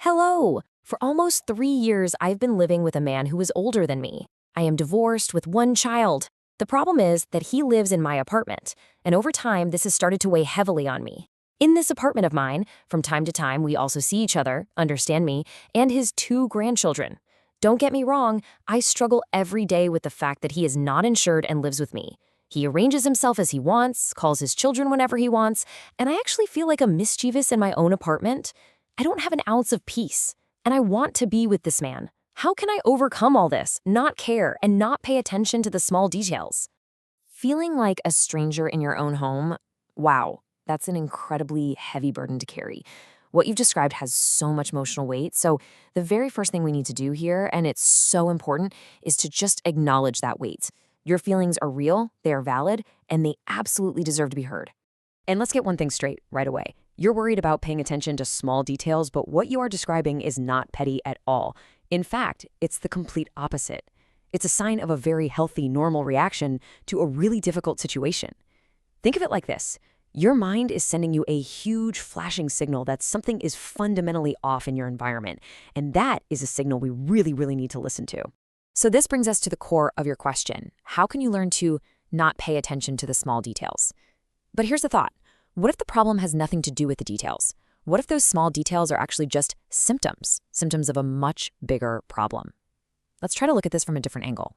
Hello! For almost 3 years, I've been living with a man who is older than me. I am divorced with one child. The problem is that he lives in my apartment, and over time, this has started to weigh heavily on me. In this apartment of mine, from time to time, we also see each other, understand me, and his 2 grandchildren. Don't get me wrong, I struggle every day with the fact that he is not insured and lives with me. He arranges himself as he wants, calls his children whenever he wants, and I actually feel like a mischievous in my own apartment. I don't have an ounce of peace, and I want to be with this man. How can I overcome all this, not care, and not pay attention to the small details? Feeling like a stranger in your own home? Wow, that's an incredibly heavy burden to carry. What you've described has so much emotional weight, so the very first thing we need to do here, and it's so important, is to just acknowledge that weight. Your feelings are real, they are valid, and they absolutely deserve to be heard. And let's get one thing straight right away. You're worried about paying attention to small details, but what you are describing is not petty at all. In fact, it's the complete opposite. It's a sign of a very healthy, normal reaction to a really difficult situation. Think of it like this. Your mind is sending you a huge flashing signal that something is fundamentally off in your environment, and that is a signal we really need to listen to. So this brings us to the core of your question. How can you learn to not pay attention to the small details? But here's the thought. What if the problem has nothing to do with the details? What if those small details are actually just symptoms of a much bigger problem? Let's try to look at this from a different angle.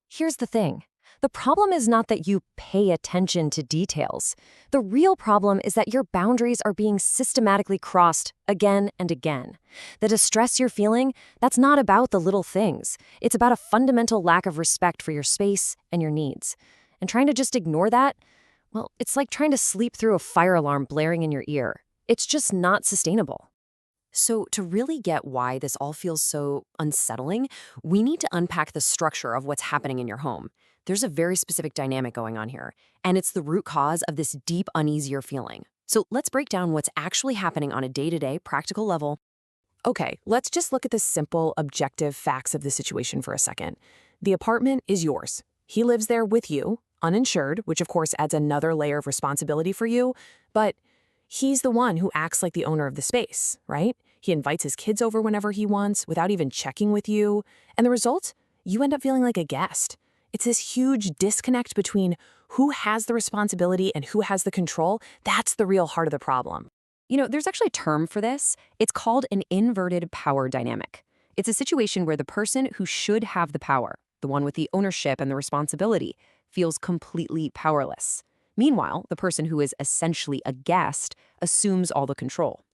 Here's the thing. The problem is not that you pay attention to details. The real problem is that your boundaries are being systematically crossed again and again. The distress you're feeling, that's not about the little things. It's about a fundamental lack of respect for your space and your needs. And trying to just ignore that, well, it's like trying to sleep through a fire alarm blaring in your ear. It's just not sustainable. So to really get why this all feels so unsettling, we need to unpack the structure of what's happening in your home. There's a very specific dynamic going on here, and it's the root cause of this deep unease you're feeling. So let's break down what's actually happening on a day-to-day practical level. Okay, let's just look at the simple, objective facts of the situation for a second. The apartment is yours. He lives there with you, uninsured, which of course adds another layer of responsibility for you, but he's the one who acts like the owner of the space, right? He invites his kids over whenever he wants without even checking with you, and the result? You end up feeling like a guest. It's this huge disconnect between who has the responsibility and who has the control. That's the real heart of the problem. You know, there's actually a term for this. It's called an inverted power dynamic. It's a situation where the person who should have the power, the one with the ownership and the responsibility, feels completely powerless. Meanwhile, the person who is essentially a guest assumes all the control.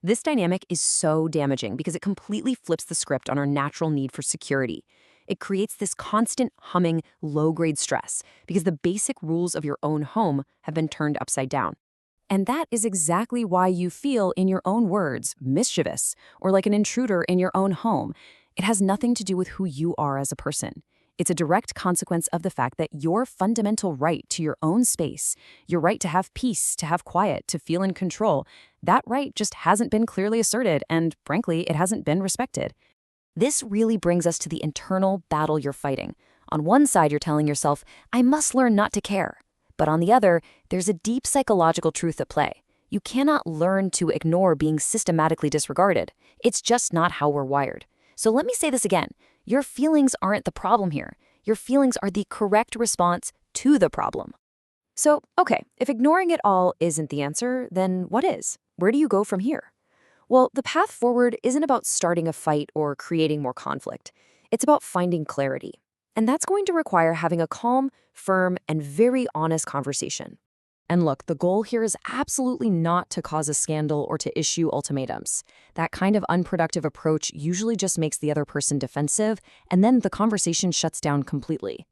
This dynamic is so damaging because it completely flips the script on our natural need for security. It creates this constant humming, low-grade stress because the basic rules of your own home have been turned upside down. And that is exactly why you feel, in your own words, mischievous or like an intruder in your own home. It has nothing to do with who you are as a person. It's a direct consequence of the fact that your fundamental right to your own space, your right to have peace, to have quiet, to feel in control, that right just hasn't been clearly asserted, and frankly, it hasn't been respected. This really brings us to the internal battle you're fighting. On one side, you're telling yourself, I must learn not to care. But on the other, there's a deep psychological truth at play. You cannot learn to ignore being systematically disregarded. It's just not how we're wired. So let me say this again. Your feelings aren't the problem here. Your feelings are the correct response to the problem. So, okay, if ignoring it all isn't the answer, then what is? Where do you go from here? Well, the path forward isn't about starting a fight or creating more conflict. It's about finding clarity. And that's going to require having a calm, firm, and very honest conversation. And look, the goal here is absolutely not to cause a scandal or to issue ultimatums. That kind of unproductive approach usually just makes the other person defensive, and then the conversation shuts down completely.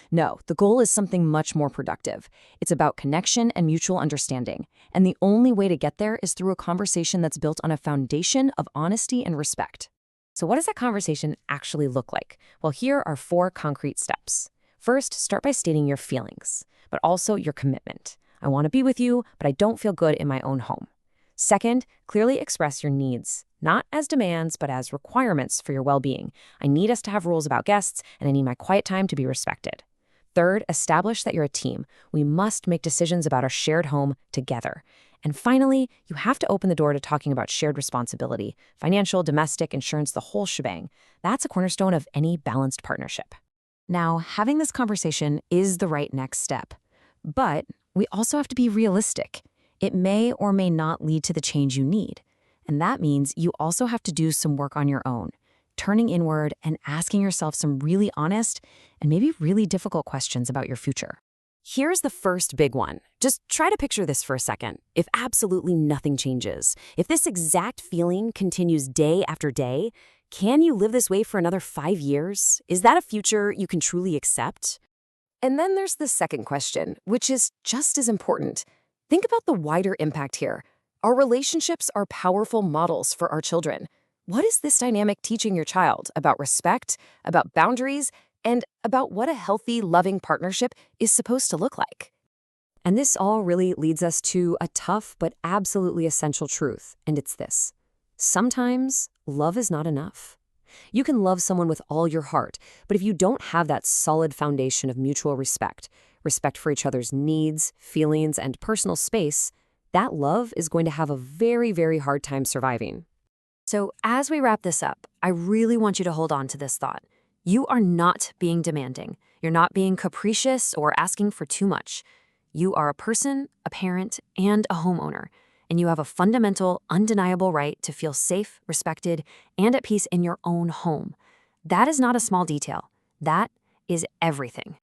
No, the goal is something much more productive. It's about connection and mutual understanding, and the only way to get there is through a conversation that's built on a foundation of honesty and respect. So what does that conversation actually look like? Well, here are 4 concrete steps. First, start by stating your feelings, but also your commitment. I want to be with you, but I don't feel good in my own home. Second, clearly express your needs, not as demands, but as requirements for your well-being. I need us to have rules about guests, and I need my quiet time to be respected. Third, establish that you're a team. We must make decisions about our shared home together. And finally, you have to open the door to talking about shared responsibility, financial, domestic, insurance, the whole shebang. That's a cornerstone of any balanced partnership. Now, having this conversation is the right next step. But we also have to be realistic. It may or may not lead to the change you need. And that means you also have to do some work on your own, turning inward and asking yourself some really honest and maybe really difficult questions about your future. Here's the first big one. Just try to picture this for a second. If absolutely nothing changes, if this exact feeling continues day after day, can you live this way for another 5 years? Is that a future you can truly accept? And then there's the second question, which is just as important. Think about the wider impact here. Our relationships are powerful models for our children. What is this dynamic teaching your child about respect, about boundaries, and about what a healthy, loving partnership is supposed to look like? And this all really leads us to a tough but absolutely essential truth, and it's this. Sometimes love is not enough. You can love someone with all your heart, but if you don't have that solid foundation of mutual respect, respect for each other's needs, feelings, and personal space, that love is going to have a very, very hard time surviving. So as we wrap this up, I really want you to hold on to this thought. You are not being demanding. You're not being capricious or asking for too much. You are a person, a parent, and a homeowner, and you have a fundamental, undeniable right to feel safe, respected, and at peace in your own home. That is not a small detail. That is everything.